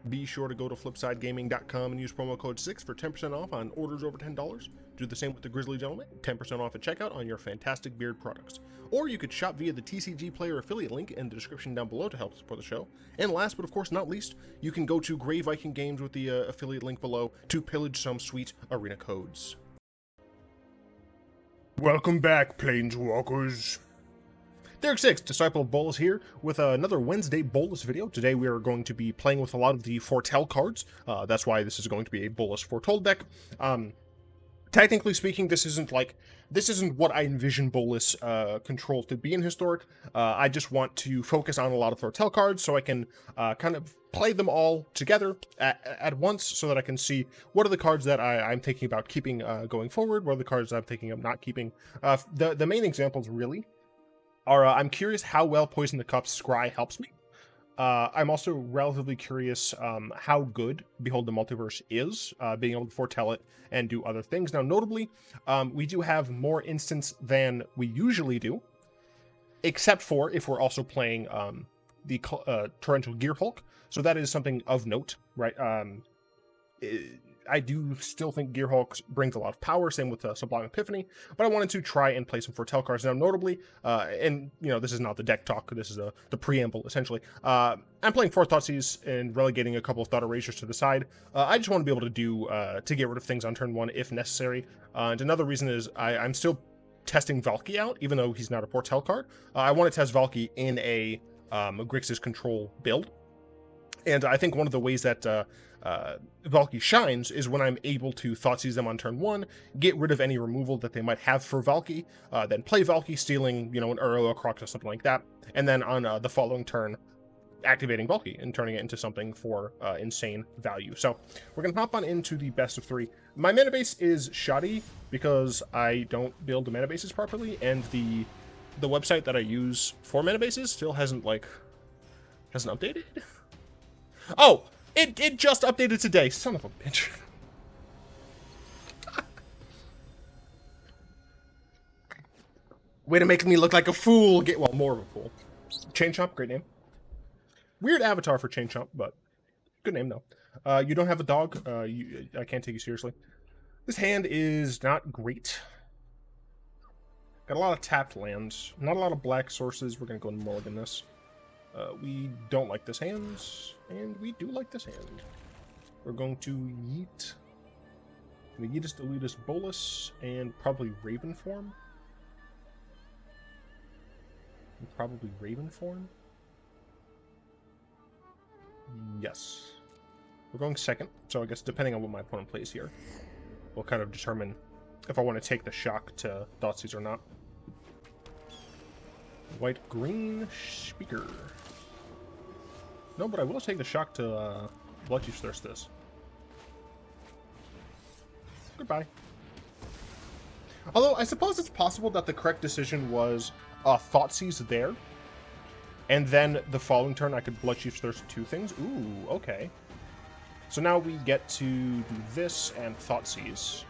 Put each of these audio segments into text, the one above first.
Be sure to go to flipsidegaming.com and use promo code 6 for 10% off on orders over $10. Do the same with the Grizzly Gentleman, 10% off at checkout on your fantastic beard products. Or you could shop via the TCG Player affiliate link in the description down below to help support the show. And last but of course not least, you can go to Grey Viking Games with the affiliate link below to pillage some sweet arena codes. Welcome back, Planeswalkers. Derek6, Disciple of Bolas here, with another Wednesday Bolas video. Today we are going to be playing with a lot of the Foretell cards. That's why this is going to be a Bolas Foretold deck. Technically speaking, this isn't what I envision Bolas control to be in Historic. I just want to focus on a lot of Foretell cards so I can kind of play them all together at once so that I can see what are the cards that I'm thinking about keeping going forward, what are the cards that I'm thinking of not keeping. The main examples really are, I'm curious how well Poison the Cup's Scry helps me. I'm also relatively curious how good Behold the Multiverse is, being able to foretell it and do other things. Now, notably, we do have more instants than we usually do, except for if we're also playing the Torrential Gearhulk. So that is something of note, right? I do still think Gearhulk brings a lot of power, same with Sublime Epiphany, but I wanted to try and play some Foretell cards. Now, notably, and, you know, this is not the deck talk, this is the preamble, essentially. I'm playing 4 Thoughtseize and relegating a couple of Thought Erasures to the side. I just want to be able to do, to get rid of things on turn 1 if necessary. And another reason is I'm still testing Valki out, even though he's not a Foretell card. I want to test Valki in a Grixis control build. And I think one of the ways that Valki shines is when I'm able to Thoughtseize them on turn 1, get rid of any removal that they might have for Valki, then play Valki, stealing, you know, an Uro, a Croc, or something like that, and then on the following turn, activating Valki and turning it into something for insane value. So we're going to hop on into the best of 3. My mana base is shoddy because I don't build the mana bases properly, and the website that I use for mana bases still hasn't updated. Oh, it just updated today. Son of a bitch. Way to make me look like a fool. Well, more of a fool. Chain Chomp, great name. Weird avatar for Chain Chomp, but good name though. You don't have a dog. I can't take you seriously. This hand is not great. Got a lot of tapped lands. Not a lot of black sources. We're going to go mulligan this. We don't like this hand, and we do like this hand. We're going to yeet the Yeetus Delutus Bolas, and probably Ravenform. Yes. We're going second, so I guess depending on what my opponent plays here, we'll kind of determine if I want to take the shock to Thoughtseize or not. White-green speaker. No, but I will take the shock to Bloodchief's Thirst. Goodbye. Although, I suppose it's possible that the correct decision was Thoughtseize there, and then the following turn I could Bloodchief's Thirst 2 things. Ooh, okay. So now we get to do this and Thoughtseize.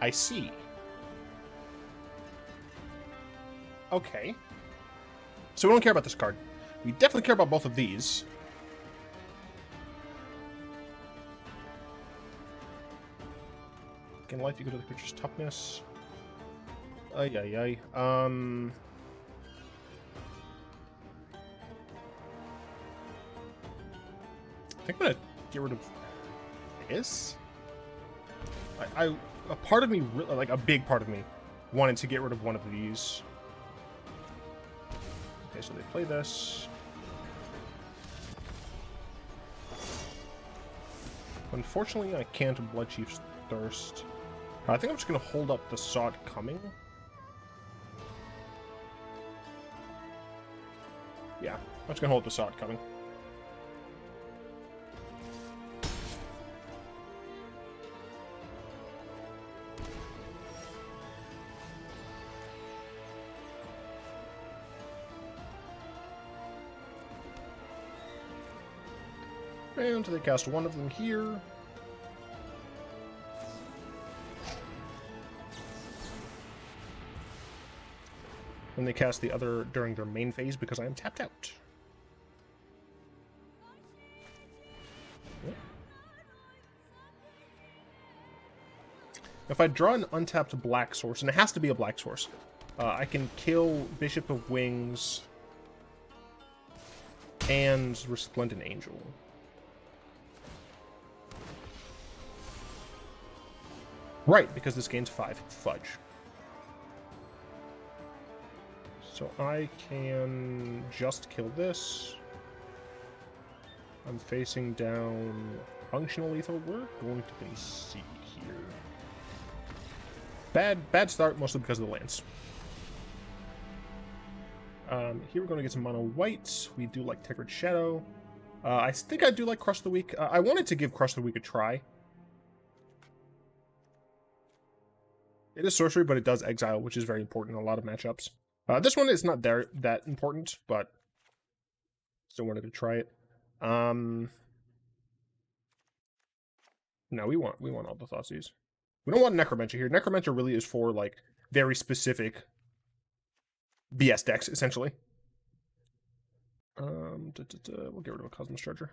I see. Okay. So we don't care about this card. We definitely care about both of these. In life, you go to the creature's toughness. I think I'm gonna get rid of this. A part of me, like a big part of me, wanted to get rid of one of these. Okay, so they play this. Unfortunately, I can't Bloodchief's Thirst. I think I'm just going to hold up the Sod Coming. Yeah, I'm just going to hold up the Sod Coming. And they cast one of them here. And they cast the other during their main phase because I am tapped out. If I draw an untapped black source, and it has to be a black source, I can kill Bishop of Wings and Resplendent Angel. Right, because this gains 5. Fudge. So I can just kill this. I'm facing down functional lethal. We're going to concede here. Bad start, mostly because of the lands. Here we're going to get some mono white. We do like Tergrid Shadow. I think I do like Crush of the Week. I wanted to give Crush of the Week a try. It is sorcery, but it does exile, which is very important in a lot of matchups. This one is not that important, but still wanted to try it. No, we want all the Thoughtseize. We don't want Necromentia here. Necromentia really is for like very specific BS decks, essentially. We'll get rid of a Cosmos Charger.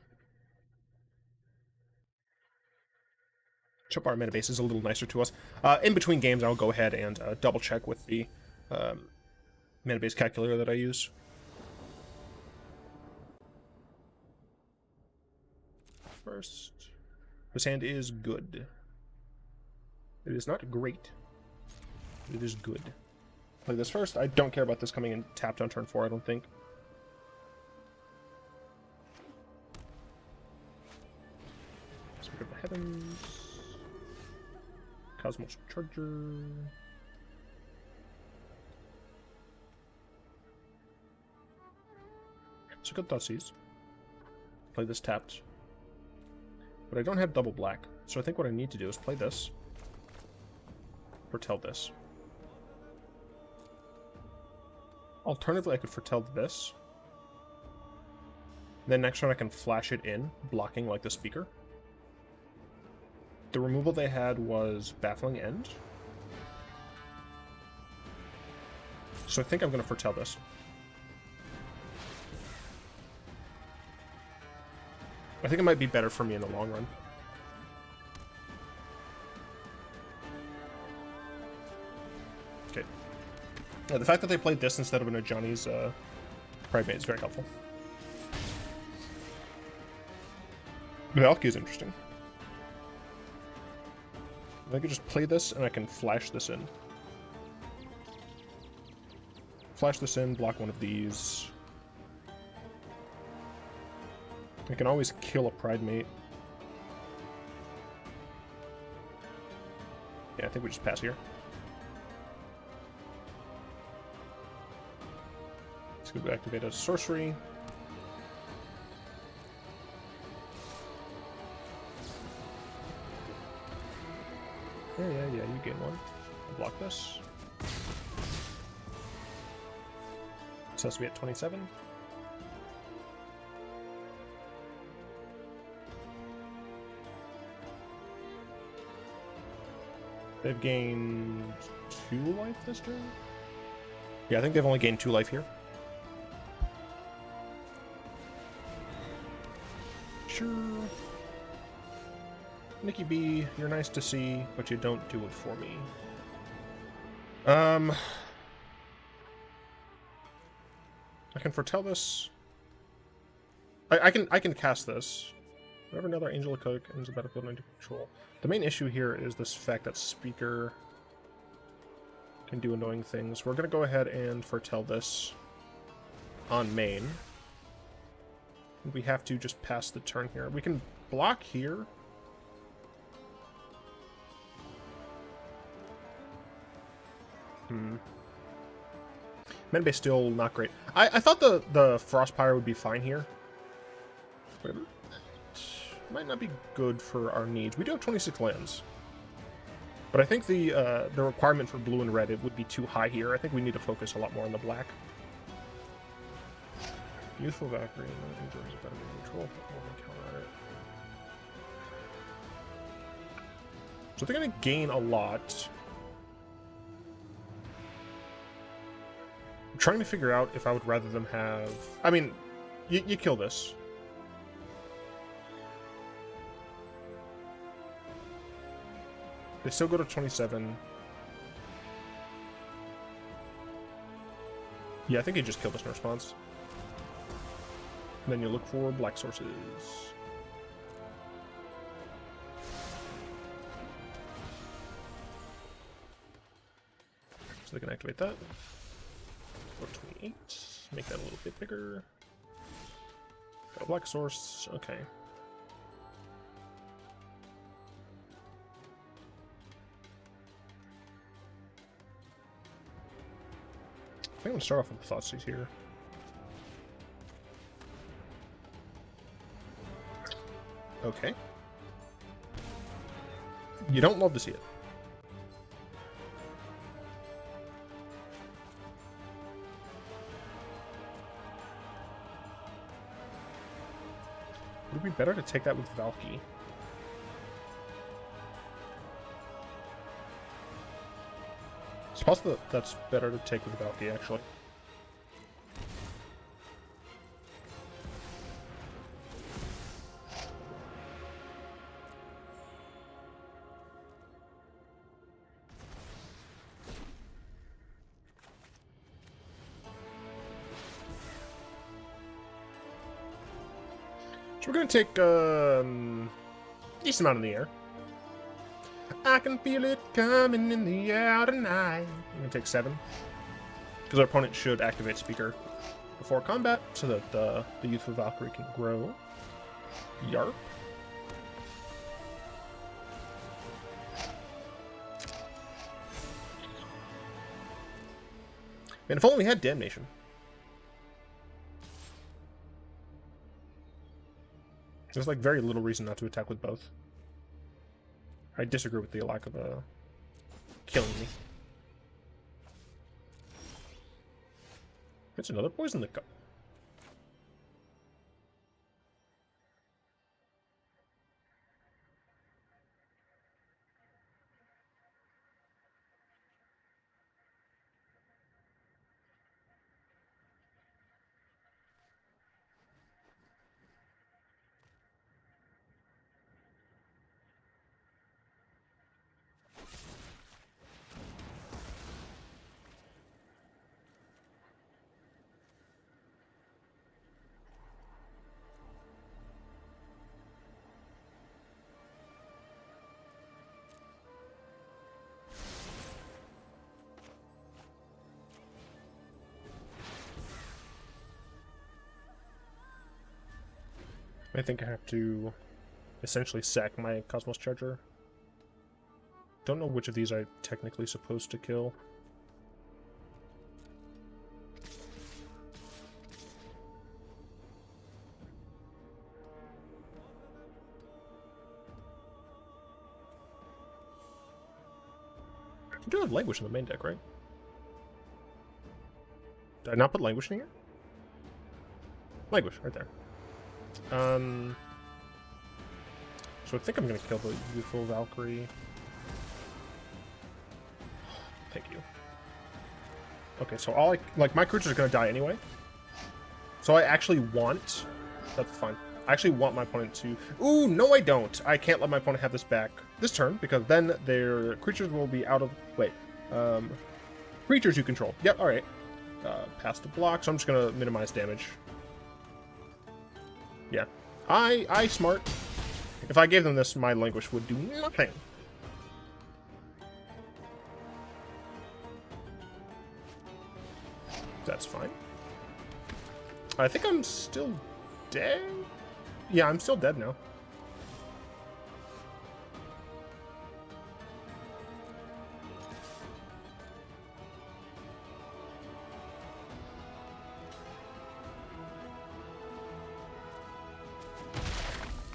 Chop our mana base is a little nicer to us. In between games, I'll go ahead and double check with the mana base calculator that I use. First, this hand is good. It is not great. It is good. Play this first. I don't care about this coming in tapped on turn 4, I don't think. Spirit of the Heavens. Cosmos Charger. So good Thoughtseize. Play this tapped. But I don't have double black, so I think what I need to do is play this. Foretell this. Alternatively, I could foretell this. Then next turn I can flash it in, blocking like the speaker. The removal they had was Baffling End. So I think I'm going to foretell this. I think it might be better for me in the long run. Okay. The fact that they played this instead of an Ajani's Pride Mate is very helpful. Valki is interesting. I could just play this and I can flash this in. Flash this in, block one of these. I can always kill a Pride Mate. Yeah, I think we just pass here. Let's go activate a sorcery. Yeah, you gain one. I'll block this. So has to be at 27. They've gained 2 life this turn? Yeah, I think they've only gained 2 life here. Sure. Nikki B, you're nice to see, but you don't do it for me. I can foretell this. I can cast this. Whenever another Angel of Coke enters the battlefield under control. The main issue here is this fact that Speaker can do annoying things. We're gonna go ahead and foretell this on main. We have to just pass the turn here. We can block here. Mana base still not great. I thought the Frost Pyre would be fine here. But it might not be good for our needs. We do have 26 lands. But I think the requirement for blue and red, it would be too high here. I think we need to focus a lot more on the black. Youthful Valkyrie, enjoys better control, but more counter it. So they're gonna gain a lot. I'm trying to figure out if I would rather them have... I mean, you kill this. They still go to 27. Yeah, I think he just killed us in response. And then you look for black sources. So they can activate that. 428. Make that a little bit bigger. Got a black source. Okay. I think I'm gonna start off with the Thoughtseize here. Okay. You don't love to see it. Would it be better to take that with Valki? It's possible that that's better to take with Valki, actually. So we're going to take decent amount in the air. I can feel it coming in the air tonight. I'm going to take 7. Because our opponent should activate Speaker before combat so that the Youthful Valkyrie can grow. Yarp. And if only we had Damnation. There's like very little reason not to attack with both. I disagree with the lack of killing me. It's another poison that got. I think I have to essentially sack my Cosmos Charger. Don't know which of these I'm technically supposed to kill. I do have Languish in the main deck, right? Did I not put Languish in here? Languish, right there. So I think I'm gonna kill the Youthful Valkyrie. Thank you. Okay, so all my creatures are gonna die anyway. So I actually want... That's fine. I actually want my opponent to... Ooh, no I don't! I can't let my opponent have this back this turn, because then their creatures will be out of... Wait. Creatures you control. Yep, alright. Pass the block, so I'm just gonna minimize damage. Yeah. I smart. If I gave them this, my Languish would do nothing. That's fine. I think I'm still dead? Yeah, I'm still dead now.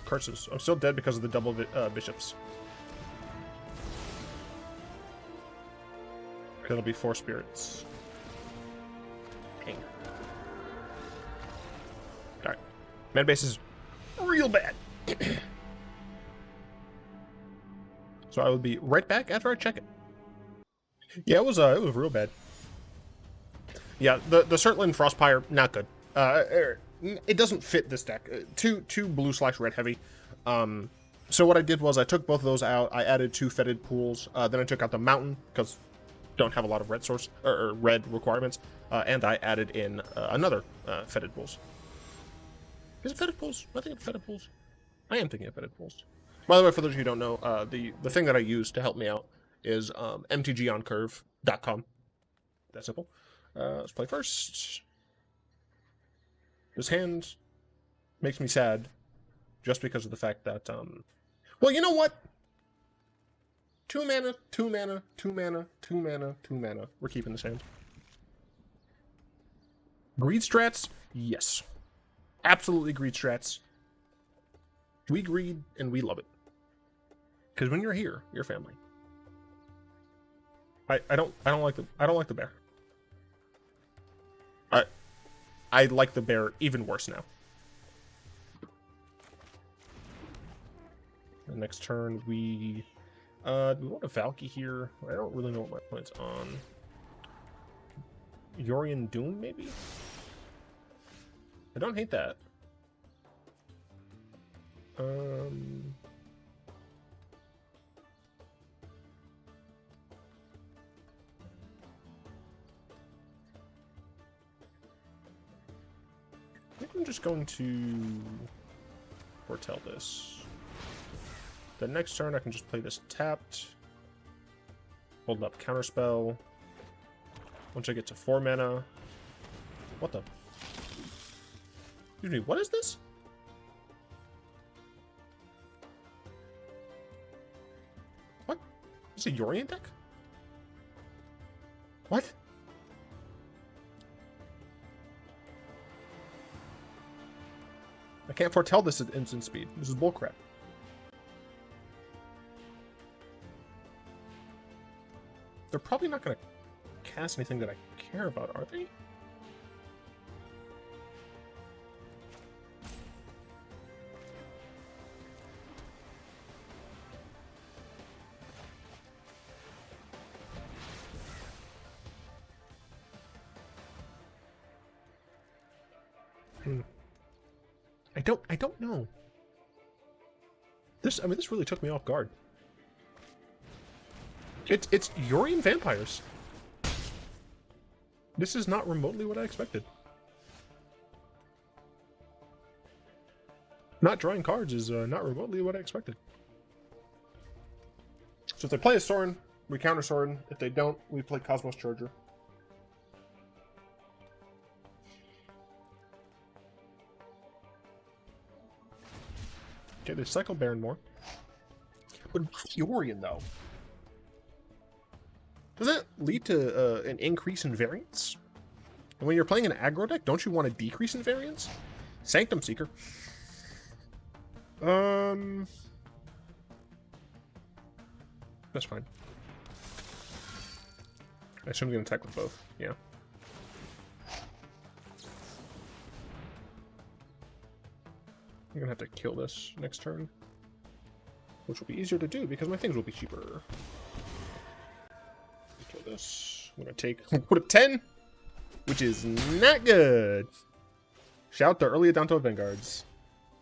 Curses. I'm still dead because of the double bishops. It'll be 4 spirits. Dang. Alright. Mana base is real bad. So I will be right back after I check it. Yeah, it was real bad. Yeah, the Surtland Frostpire, not good. It doesn't fit this deck. Too blue/red heavy. So what I did was I took both of those out. I added 2 Fetid Pools. Then I took out the Mountain because don't have a lot of red source or red requirements. And I added in another Fetid Pools. Is it Fetid Pools? Am I thinking of Fetid Pools? I am thinking of Fetid Pools. By the way, for those of you who don't know, the thing that I use to help me out is mtgoncurve.com. That simple. Let's play first. This hand makes me sad just because of the fact that, well, you know what? 2 mana, 2 mana, 2 mana, 2 mana, 2 mana. We're keeping this hand. Greed strats? Yes. Absolutely greed strats. We greed and we love it. Because when you're here, you're family. I don't like the bear. I like the bear even worse now. The next turn we want a Valki here. I don't really know what my plan's on. Yorion Doom, maybe? I don't hate that. I think I'm just going to foretell this. The next turn I can just play this tapped. Hold up counterspell. Once I get to 4 mana. What the? Excuse me, what is this? What? Is it a Yorion deck? What? I can't foretell this at instant speed. This is bullcrap. They're probably not going to cast anything that I care about, are they? I don't know. This really took me off guard. It's Yorion Vampires. This is not remotely what I expected. Not drawing cards is not remotely what I expected. So if they play a Sorin, we counter Sorin. If they don't, we play Cosmos Charger. Okay, they cycle Baron more. But Yorion, though. Does that lead to an increase in variance? And when you're playing an aggro deck, don't you want a decrease in variance? Sanctum Seeker. That's fine. I assume I'm going to attack with both. Yeah. I'm going to have to kill this next turn. Which will be easier to do because my things will be cheaper. Kill this. I'm going to take what, a 10? Which is not good. Shout to early Adanto Vanguards.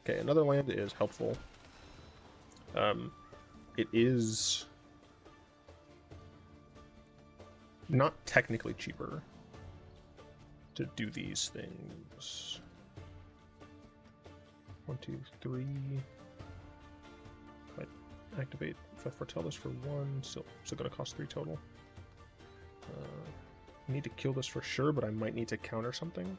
Okay, another land is helpful. It is not technically cheaper to do these things. 1, 2, 3. If I activate, if I foretell this for 1, still going to cost 3 total. I need to kill this for sure, but I might need to counter something.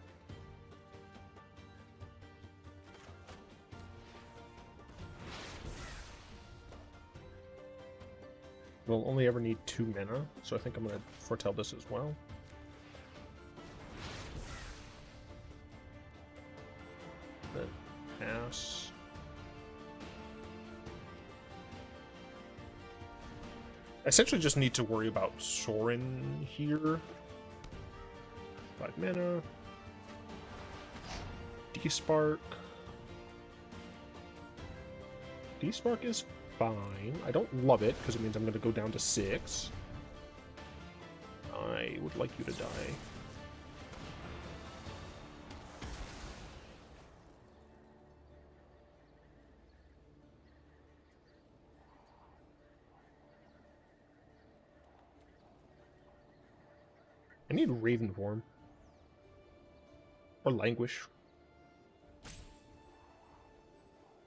We'll only ever need 2 mana, so I think I'm going to foretell this as well. Then pass. I essentially just need to worry about Sorin here. 5 mana. Despark. Despark is fine. I don't love it, because it means I'm going to go down to 6. I would like you to die. I need Ravenform. Or Languish.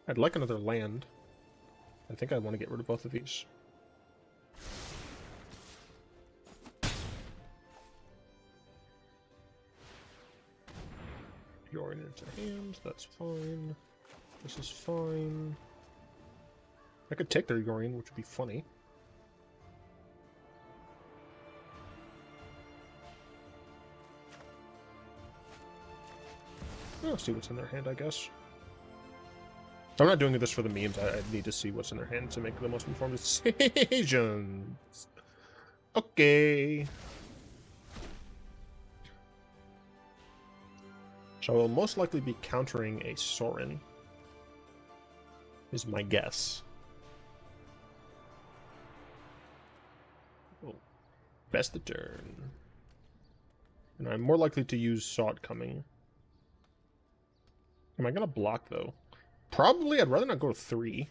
I'd like another land. I think I want to get rid of both of these. Yorion into hand, that's fine. This is fine. I could take their Yorion, which would be funny. I'll see what's in their hand, I guess. I'm not doing this for the memes. I need to see what's in their hand to make the most informed decisions. Okay. So I will most likely be countering a Sorin, is my guess. Oh, best the turn. And I'm more likely to use Sod coming. Am I gonna block though? Probably. I'd rather not go to 3.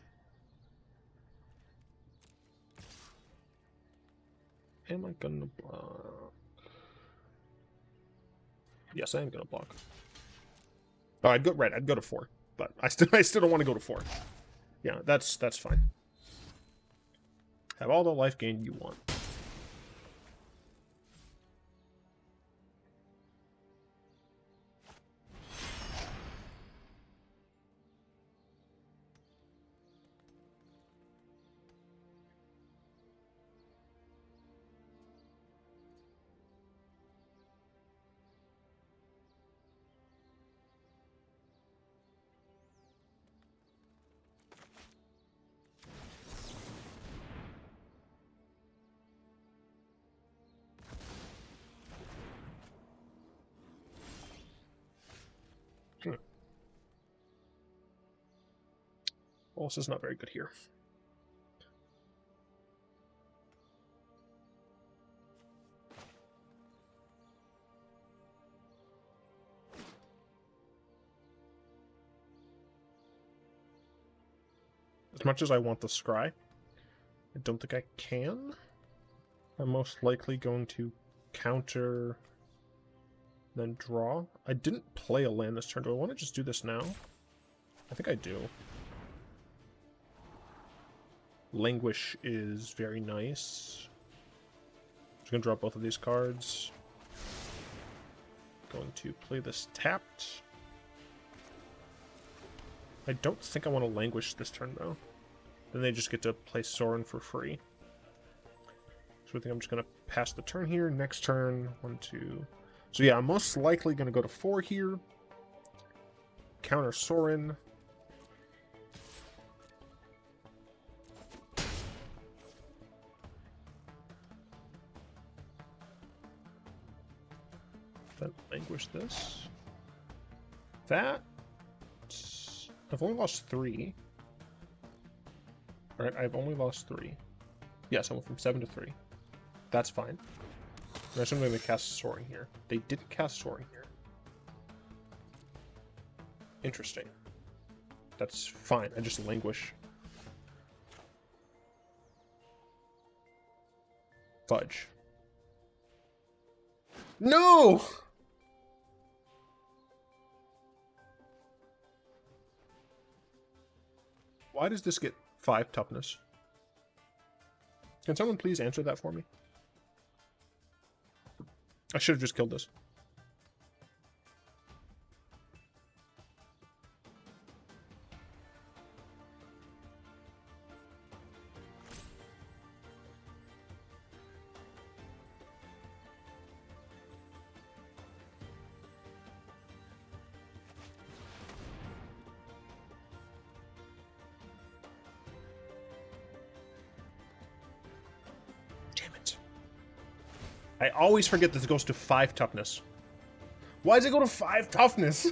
Am I gonna block? Yes, I am gonna block. Oh, I'd go red. I'd go to 4, but I still don't want to go to 4. Yeah, that's fine. Have all the life gain you want. Bolas is not very good here. As much as I want the scry, I don't think I can. I'm most likely going to counter, then draw. I didn't play a land this turn. Do I want to just do this now? I think I do. Languish is very nice. Just gonna draw both of these cards. Going to play this tapped. I don't think I want to Languish this turn though. Then they just get to play Sorin for free. So I think I'm just gonna pass the turn here. Next turn, 1, 2. So yeah, I'm most likely gonna go to 4 here. Counter Sorin. Then Languish this. That. I've only lost 3. Alright, I've only lost 3. Yes, I went from 7 to 3. That's fine. I assume they're going to cast Soaring here. They didn't cast Soaring here. Interesting. That's fine. I just Languish. Fudge. No! Why does this get 5 toughness? Can someone please answer that for me? I should have just killed this. I always forget that it goes to 5 toughness. Why does it go to 5 toughness?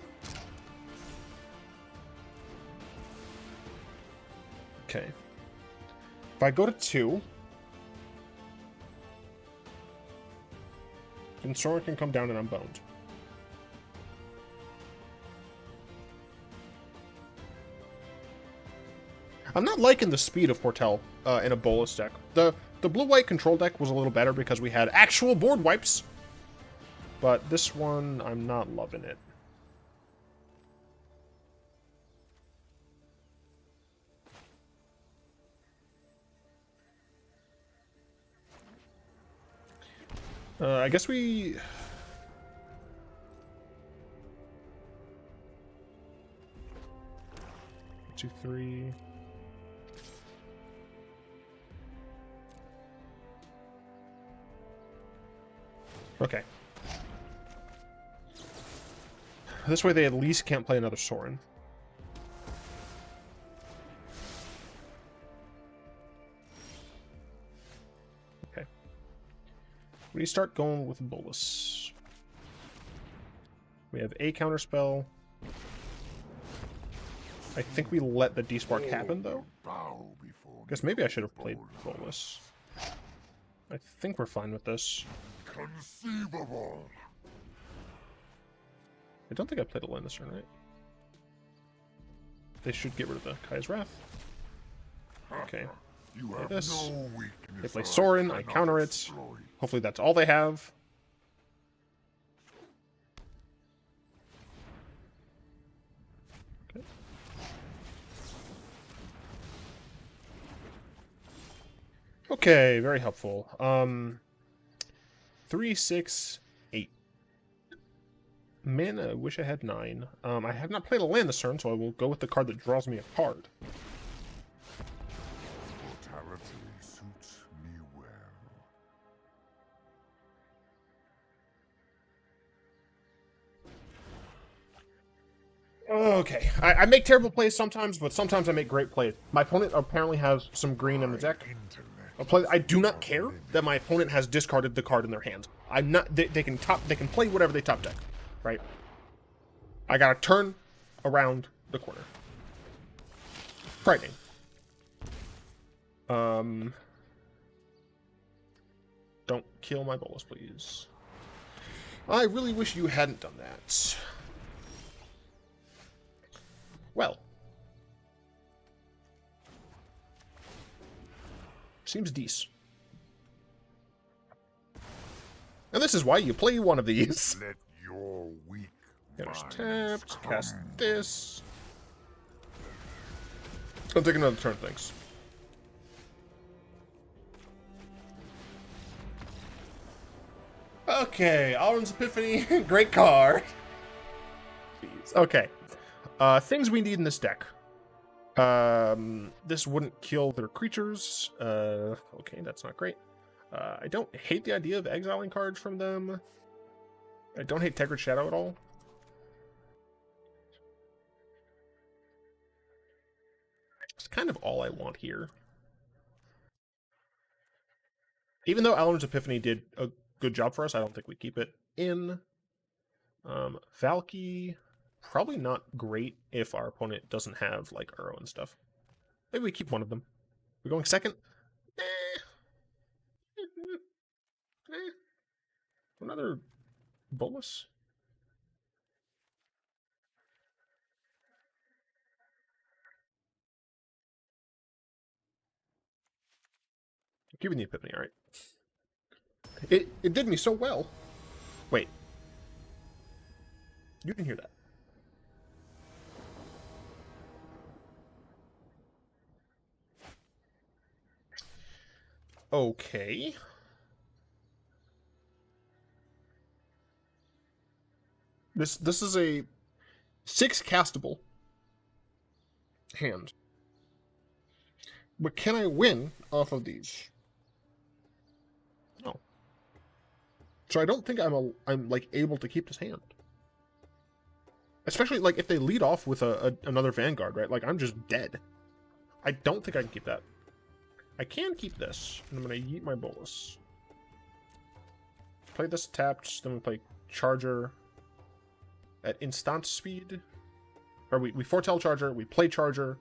Okay. If I go to 2, then Sorin can come down and I'm boned. I'm not liking the speed of Foretell in a Bolas deck. The blue-white control deck was a little better because we had actual board wipes. But this one, I'm not loving it. I guess we... Two, three... Okay. This way they at least can't play another Sorin. Okay. We start going with Bolas. We have a counterspell. I think we let the despark happen, though. Guess maybe I should have played Bolas. I think we're fine with this. Conceivable. I don't think I played a land this turn, right? They should get rid of the Kai's Wrath. Okay. Play this. They play Sorin, I counter it. Hopefully that's all they have. Okay. Okay, very helpful. 3, 6, 8. Mana, I wish I had 9. I have not played a land this turn, so I will go with the card that draws me a card. Mortality suits me well. Okay, I make terrible plays sometimes, but sometimes I make great plays. My opponent apparently has some green in the deck. I do not care that my opponent has discarded the card in their hand. I'm not. They can play whatever they top deck, right? I gotta turn around the corner. Frightening. Don't kill my Bolas, please. I really wish you hadn't done that. Well. Seems decent. And this is why you play one of these. Let your weak There's tapped. Cast this. I'll take another turn, thanks. Okay, Alrund's Epiphany. Great card. Jeez. Okay. Things we need in this deck. This wouldn't kill their creatures. Okay, that's not great. I don't hate the idea of exiling cards from them. I don't hate Tergrid Shadow at all. It's kind of all I want here. Even though Alrund's Epiphany did a good job for us, I don't think we keep it in. Valki, probably not great if our opponent doesn't have, like, Uro and stuff. Maybe we keep one of them. We're going second? Another Bolas? Give me the Epiphany, alright. It did me so well. Wait. You can hear that. Okay. This is a 6 castable hand. But can I win off of these? No. So I don't think I'm like able to keep this hand. Especially like if they lead off with another Vanguard, right? Like I'm just dead. I don't think I can keep that. I can keep this, and I'm gonna yeet my Bolas. Play this tapped, then we play Charger at instant speed. Or we foretell Charger, we play Charger,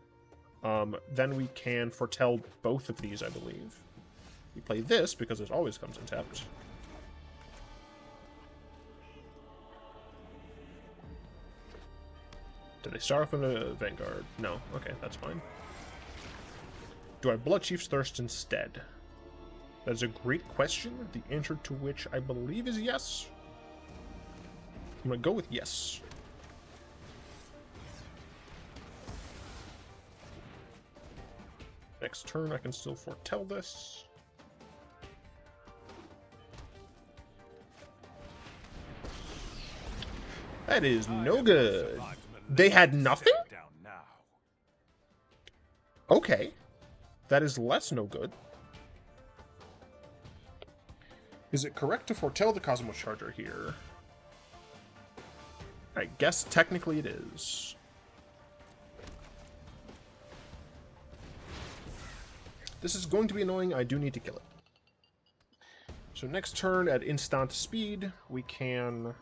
then we can foretell both of these, I believe. We play this because it always comes in tapped. Did they start off with a Vanguard? No. Okay, that's fine. Do I Bloodchief's Thirst instead? That is a great question, the answer to which I believe is yes. I'm gonna go with yes. Next turn, I can still foretell this. That is no good. They had nothing? Okay. That is less no good. Is it correct to foretell the Cosmos Charger here? I guess technically it is. This is going to be annoying. I do need to kill it. So next turn at instant speed, we can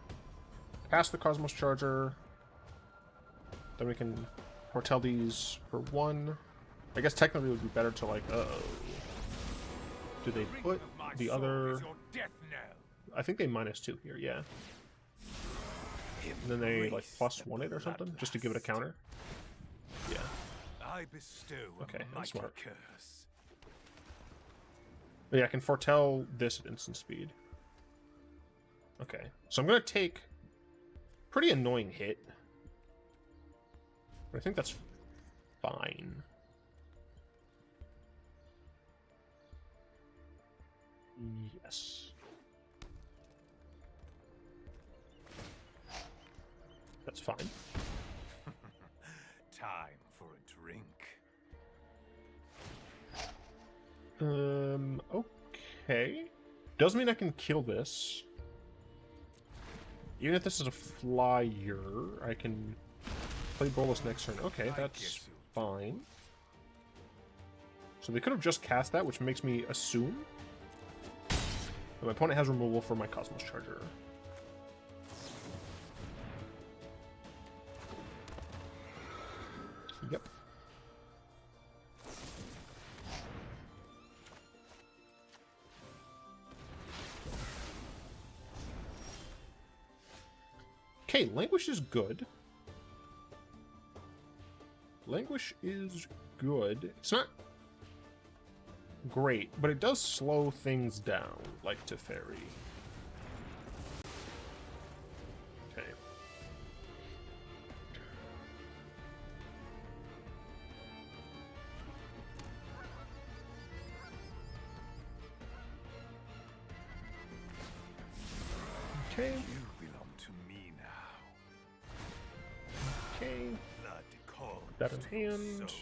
pass the Cosmos Charger. Then we can foretell these for 1. I guess technically it would be better to like, uh-oh. Do they put the other... I think they -2 here, yeah. And then they like +1 it or something, just to give it a counter. Yeah. Okay, that's smart. But yeah, I can foretell this at instant speed. Okay, so I'm gonna take pretty annoying hit. But I think that's fine. Yes. That's fine. Time for a drink. Okay. Does mean I can kill this. Even if this is a flyer, I can play Bolas next turn. Okay, that's fine. So they could have just cast that, which makes me assume that my opponent has removal for my Cosmos Charger. Yep. Okay, Languish is good. Languish is good. It's not great, but it does slow things down, like Teferi. Okay. Okay. You belong to me now. Okay. Blood cold. That in hand.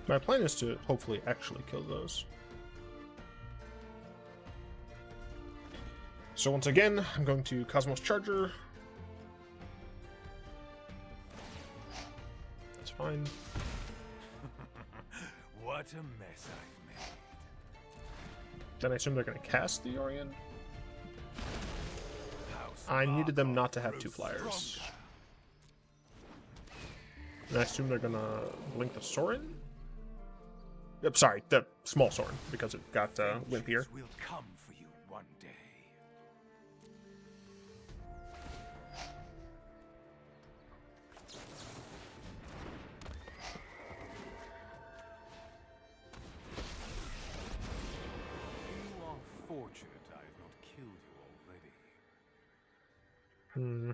My plan is to hopefully actually kill those. So once again, I'm going to Cosmos Charger. That's fine. What a mess I've made. Then I assume they're going to cast the Yorion. I needed them not to have 2 flyers. And I assume they're going to blink the Sorin? Yep, sorry, the small Sorin, because it got Wimp here. Will come for you one day. You are fortunate I have not killed you already. Hmm.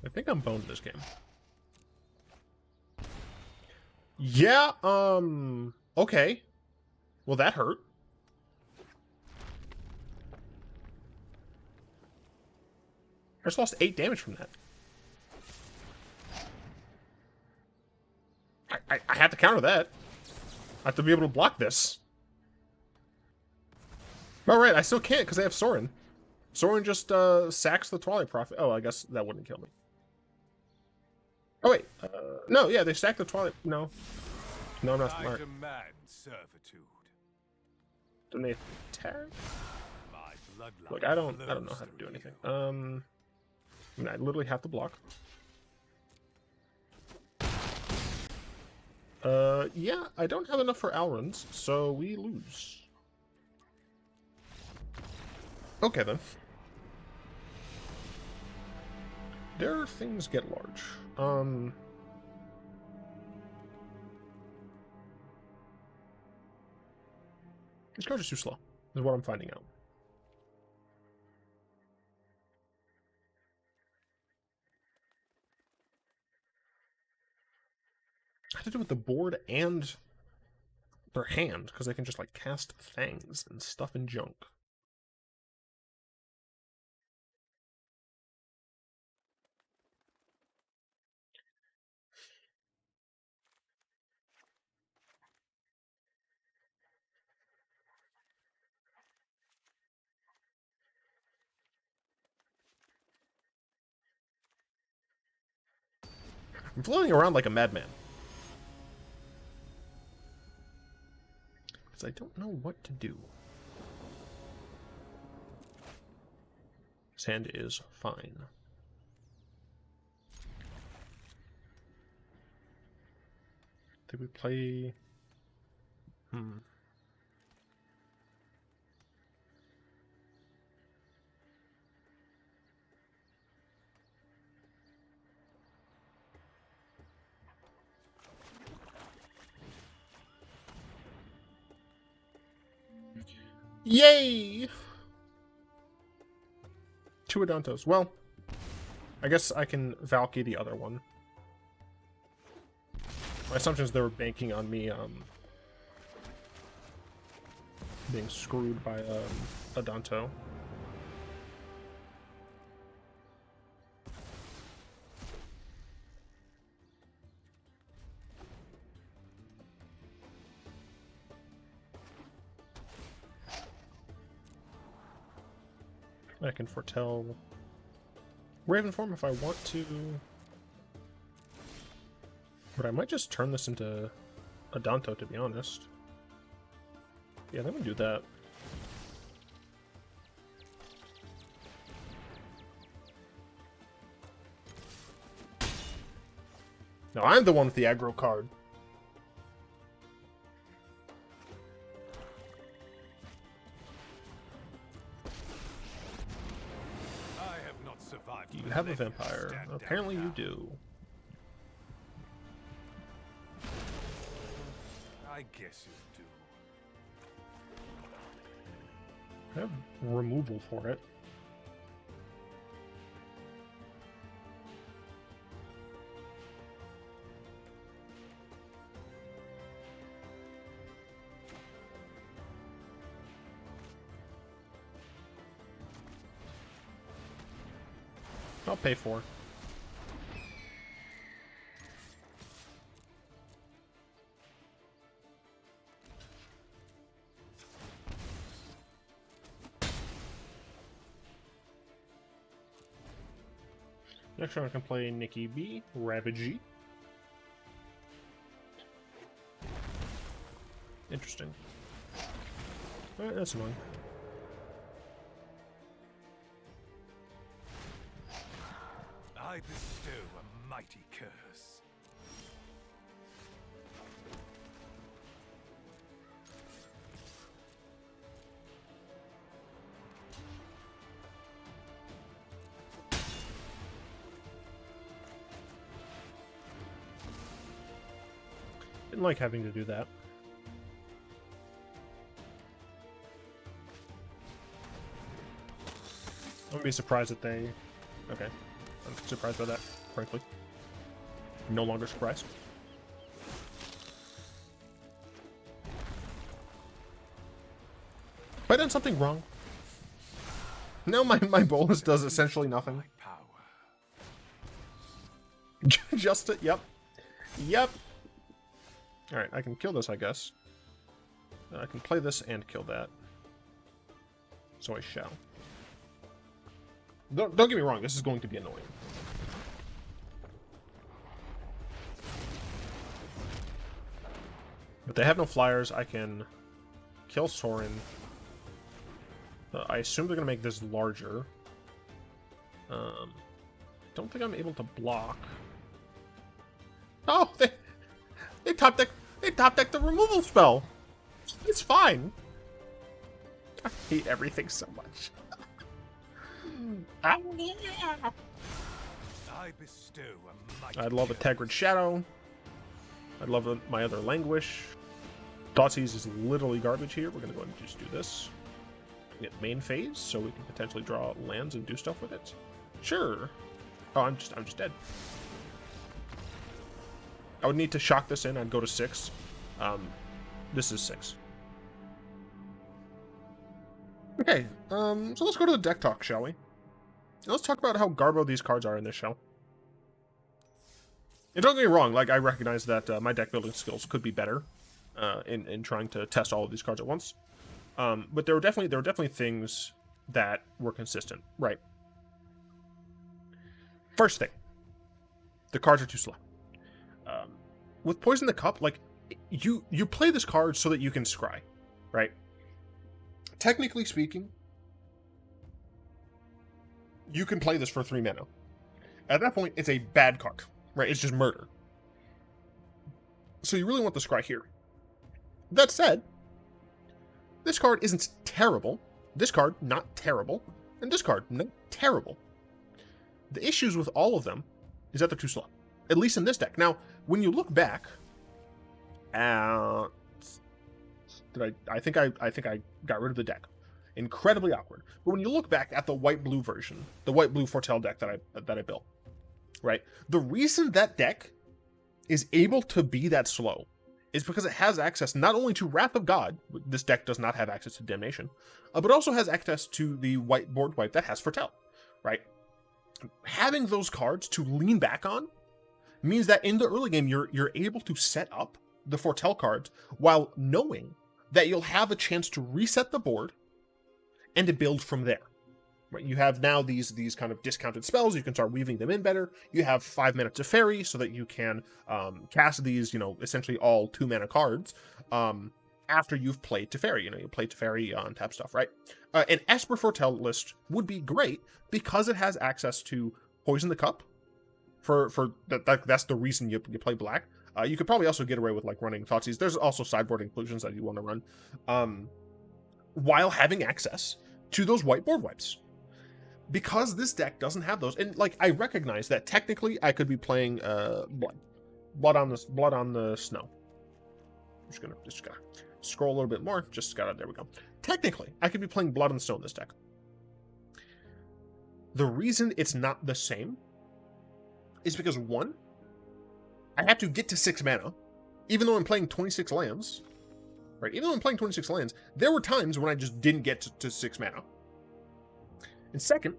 I think I'm boned this game. Yeah, okay. Well, that hurt. I just lost 8 damage from that. I have to counter that. I have to be able to block this. Alright, I still can't because I have Sorin. Sorin just sacks the Twilight Prophet. Oh, I guess that wouldn't kill me. Oh, wait. No, yeah, they sack the Twilight. No. No, I'm not I smart. demand servitude. Don't they attack? My bloodline Look, I don't know flows how to do through anything. you. I mean, I literally have to block. Yeah, I don't have enough for Alrund's, so we lose. Okay, then. There things get large. This card is too slow, is what I'm finding out. I have to do with the board and their hand, because they can just, like, cast Fangs and stuff and junk. I'm floating around like a madman. Because I don't know what to do. His hand is fine. Did we play... Yay! 2 Adantos. Well, I guess I can Valki the other one. My assumption is they were banking on me being screwed by Adanto. I can foretell Ravenform if I want to. But I might just turn this into Adanto, to be honest. Yeah, let me do that. No, I'm the one with the aggro card. You have a vampire. Apparently you do. I guess you do. I have removal for it. I'll pay for. Next round I can play Nikki B, Ravager. Interesting. Alright, that's annoying. I bestow a mighty curse. Didn't like having to do that. I wouldn't be surprised if they... Okay. I'm surprised by that, frankly. No longer surprised. Have I done something wrong? No, my Bolas does essentially nothing. Power. Just it, yep. Yep. Alright, I can kill this, I guess. I can play this and kill that. So I shall. Don't get me wrong, this is going to be annoying. But they have no flyers. I can kill Sorin. I assume they're going to make this larger. Don't think I'm able to block. Oh, they top deck the removal spell. It's fine. I hate everything so much. I bestow a mighty I'd love a Tergrid Shadow. I'd love my other Languish. Thoughtseize is literally garbage here. We're gonna go ahead and just do this. Get main phase, so we can potentially draw lands and do stuff with it. Sure. Oh, I'm just dead. I would need to shock this in. I'd go to 6. This is 6. Okay, so let's go to the deck talk, shall we? Let's talk about how garbo these cards are in this show. And don't get me wrong, like, I recognize that my deck building skills could be better in trying to test all of these cards at once. But there were definitely things that were consistent, right? First thing, the cards are too slow. With Poison the Cup, like, you play this card so that you can scry, right? Technically speaking, you can play this for 3 mana. At that point, it's a bad card, right? It's just murder. So you really want the scry here. That said, this card isn't terrible. This card, not terrible. And this card, not terrible. The issues with all of them is that they're too slow. At least in this deck. Now, when you look back at... I think I got rid of the deck. Incredibly awkward. But when you look back at the white-blue version, the white-blue Foretell deck that I built, right? The reason that deck is able to be that slow is because it has access not only to Wrath of God, this deck does not have access to Damnation, but also has access to the white board wipe that has Foretell, right? Having those cards to lean back on means that in the early game, you're able to set up the Foretell cards while knowing that you'll have a chance to reset the board and to build from there. Right? You have now these kind of discounted spells. You can start weaving them in better. You have 5 minutes of Fairy so that you can cast these, essentially all 2 mana cards after you've played Teferi. You play Teferi on tap stuff, right? An Esper Foretell list would be great because it has access to Poison the Cup. That's the reason you play black. You could probably also get away with like running Thoughtseize. There's also sideboard inclusions that you want to run, while having access to those white board wipes. Because this deck doesn't have those, and like I recognize that technically I could be playing blood on the snow. Just gonna scroll a little bit more. There we go. Technically, I could be playing Blood on the Snow in this deck. The reason it's not the same is because 1, I have to get to 6 mana, even though I'm playing 26 lands. Right? Even though I'm playing 26 lands, there were times when I just didn't get to 6 mana. And second,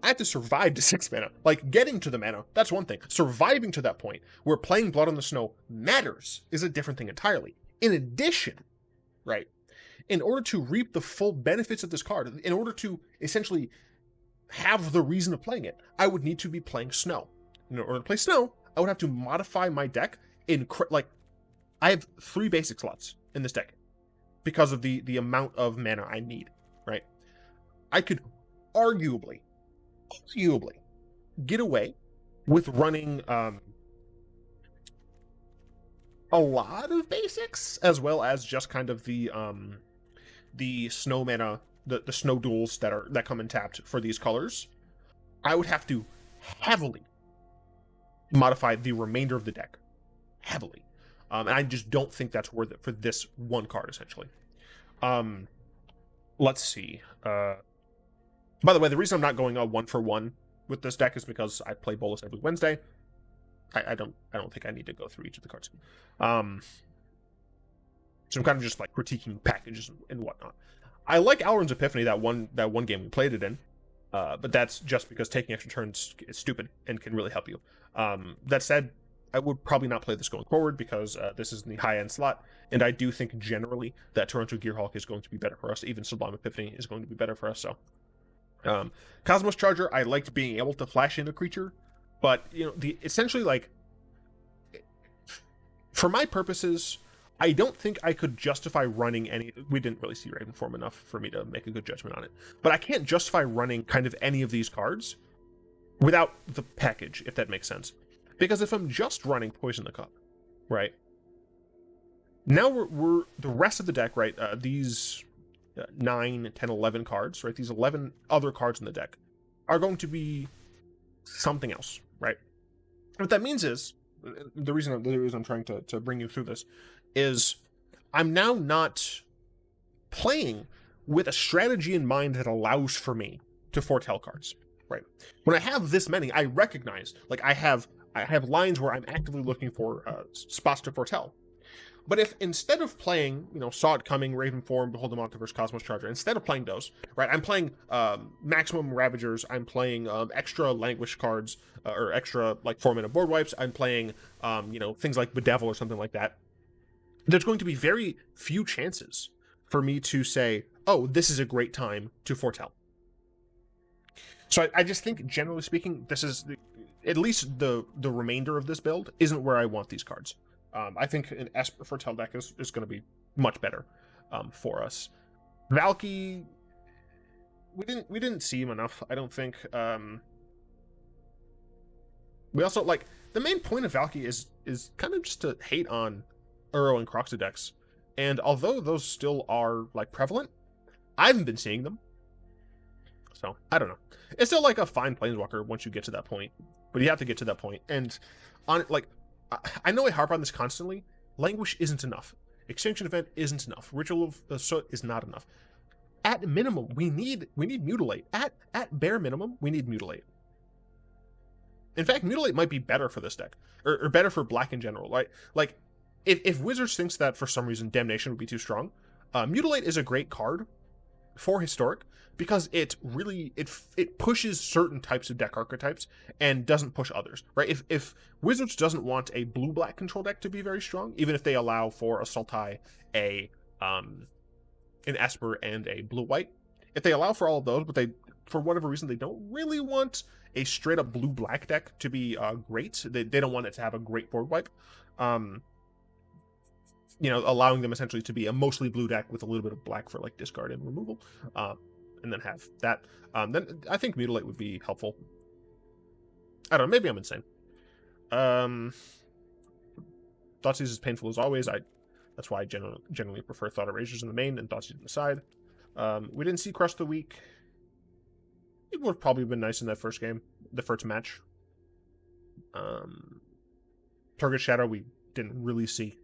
I have to survive to 6 mana. Like, getting to the mana, that's one thing. Surviving to that point, where playing Blood on the Snow matters, is a different thing entirely. In addition, right, in order to reap the full benefits of this card, in order to essentially have the reason of playing it, I would need to be playing Snow. In order to play Snow, I would have to modify my deck I have 3 basic slots in this deck because of the amount of mana I need, right? I could arguably get away with running a lot of basics, as well as just kind of the snow mana, the snow duels that come in tapped for these colors. I would have to heavily modify the remainder of the deck. Heavily. And I just don't think that's worth it for this one card, essentially. Let's see. By the way, the reason I'm not going 1-for-1 with this deck is because I play Bolas every Wednesday. I don't think I need to go through each of the cards. So I'm kind of just like critiquing packages and whatnot. I like Alrund's Epiphany, that one game we played it in. But that's just because taking extra turns is stupid and can really help you. That said, I would probably not play this going forward because this is in the high-end slot, and I do think generally that Torrential Gearhulk is going to be better for us. Even Sublime Epiphany is going to be better for us. So, Cosmos Charger, I liked being able to flash in a creature, but essentially like for my purposes, I don't think I could justify running any. We didn't really see Ravenform enough for me to make a good judgment on it, but I can't justify running kind of any of these cards without the package, if that makes sense. Because if I'm just running Poison the Cup, right? Now we're the rest of the deck, right? These 9, 10, 11 cards, right? These 11 other cards in the deck are going to be something else, right? What that means is, the reason I'm trying to bring you through this is I'm now not playing with a strategy in mind that allows for me to foretell cards, right? When I have this many, I recognize, like I have lines where I'm actively looking for spots to foretell. But if instead of playing, Saw It Coming, Ravenform, Behold the Multiverse, Cosmos Charger, instead of playing those, right, I'm playing maximum Ravagers, I'm playing extra Languish cards, or extra, like, 4-mana board wipes, I'm playing, things like Bedevil or something like that, there's going to be very few chances for me to say, oh, this is a great time to foretell. So I just think, generally speaking, this is, at least the remainder of this build isn't where I want these cards. I think an Esper Foretell deck is going to be much better for us. Valki, we didn't see him enough, I don't think. We also, like, the main point of Valki is kind of just to hate on Uro and Croxa decks. And although those still are, like, prevalent, I haven't been seeing them. So, I don't know. It's still, like, a fine Planeswalker once you get to that point. But you have to get to that point. And, I know I harp on this constantly. Languish isn't enough. Extinction Event isn't enough. Ritual of the Soot is not enough. At minimum, we need Mutilate. At bare minimum, we need Mutilate. In fact, Mutilate might be better for this deck. Or better for Black in general, right? Like, if Wizards thinks that for some reason Damnation would be too strong, Mutilate is a great card for Historic, because it really it pushes certain types of deck archetypes and doesn't push others, right? If Wizards doesn't want a blue-black control deck to be very strong, even if they allow for a Sultai, an Esper, and a blue-white, if they allow for all of those, but they, for whatever reason, they don't really want a straight-up blue-black deck to be great, they don't want it to have a great board wipe, allowing them essentially to be a mostly blue deck with a little bit of black for, like, discard and removal, and then have that, then I think Mutilate would be helpful. I don't know, maybe I'm insane. Thoughtseize is painful as always. That's why I generally prefer Thought Erasures in the main and Thoughtseize in the side. We didn't see Crush the Week. It would have probably been nice in that first game, the first match. Target Shadow we didn't really see.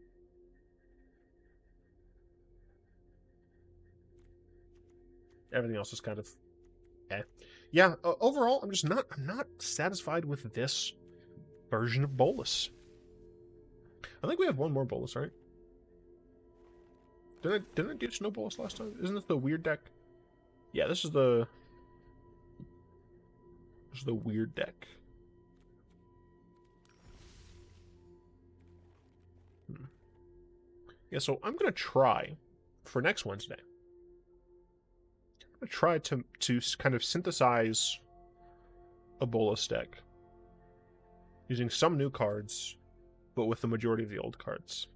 Everything else is kind of yeah, overall I'm not satisfied with this version of Bolas. I think we have one more Bolas, right? Didn't I do Snow Bolas last time? Isn't this the weird deck? Yeah, this is the weird deck. Yeah, so I'm gonna try for next Wednesday. I'm gonna try to kind of synthesize a Bolas deck using some new cards, but with the majority of the old cards.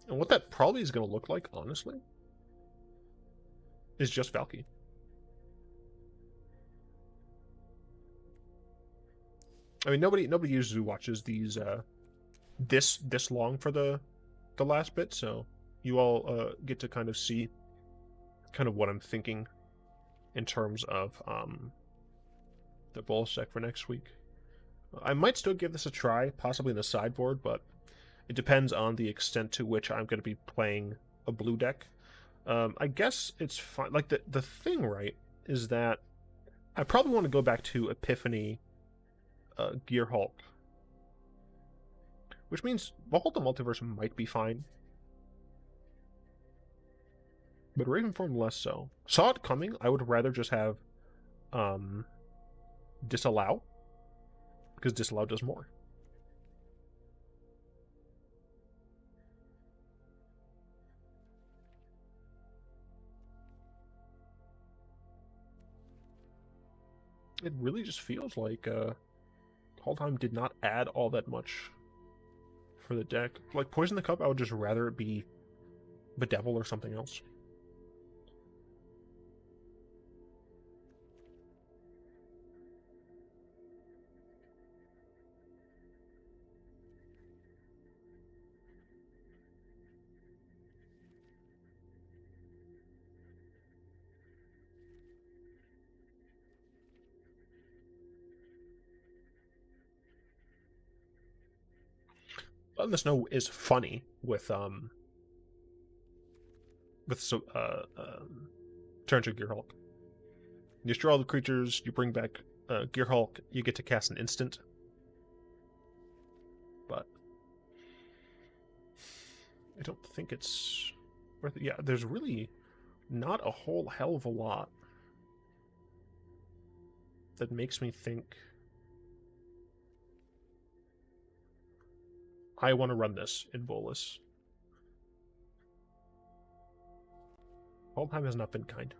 And what that probably is going to look like, honestly, is just Valki. I mean, nobody usually watches these this long for the last bit, so you all get to kind of see kind of what I'm thinking in terms of the Bolas deck for next week. I might still give this a try, possibly in the sideboard, but it depends on the extent to which I'm going to be playing a blue deck. I guess it's fine. Like, the thing, right, is that I probably want to go back to Epiphany, Gearhulk, which means Behold the Multiverse might be fine, but Ravenform less so. Saw It Coming, I would rather just have disallow, because disallow does more. It really just feels like Kaldheim did not add all that much for the deck. Like Poison the Cup, I would just rather it be Bedevil or something else. Blood in the Snow is funny with Turn to Gearhulk. You destroy all the creatures, you bring back Gearhulk, you get to cast an instant. But I don't think it's worth it. Yeah, there's really not a whole hell of a lot that makes me think I want to run this in Bolas. Kaldheim has not been kind.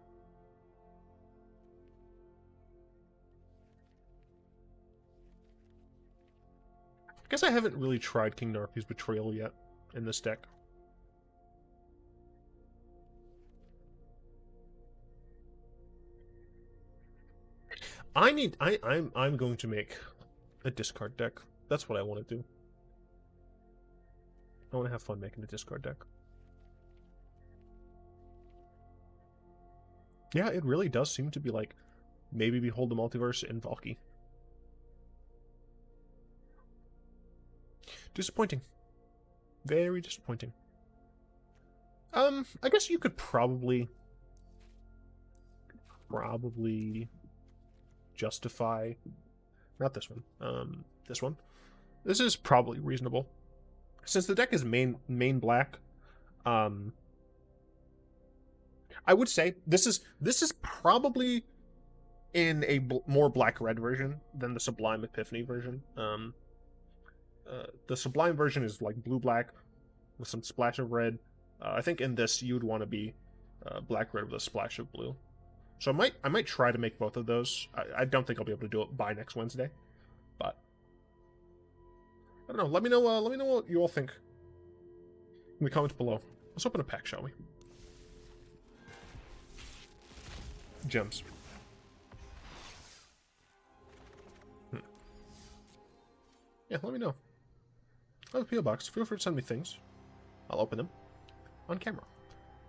I guess I haven't really tried King Narfi's Betrayal yet in this deck. I'm going to make a discard deck. That's what I want to do. I want to have fun making a discard deck. Yeah, it really does seem to be like maybe Behold the Multiverse and Valki. Disappointing. Very disappointing. I guess you could probably justify not this one. This one. This is probably reasonable. Since the deck is main black, I would say this is probably in a more black-red version than the Sublime Epiphany version. The Sublime version is like blue-black with some splash of red. I think in this you'd want to be black-red with a splash of blue. So I might try to make both of those. I don't think I'll be able to do it by next Wednesday, but I don't know. Let me know what you all think in the comments below. Let's open a pack, shall we? Gems. Yeah, let me know. I have a PO box. Feel free to send me things. I'll open them on camera.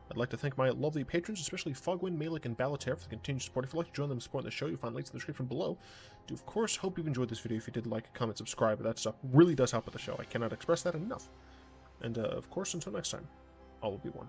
I'd like to thank my lovely patrons, especially Fogwind, Malik, and Balater, for the continued support. If you'd like to join them and support the show, you'll find links in the description below. Do, of course, hope you've enjoyed this video. If you did, like, comment, subscribe. That stuff really does help with the show. I cannot express that enough. And, of course, until next time, all will be one.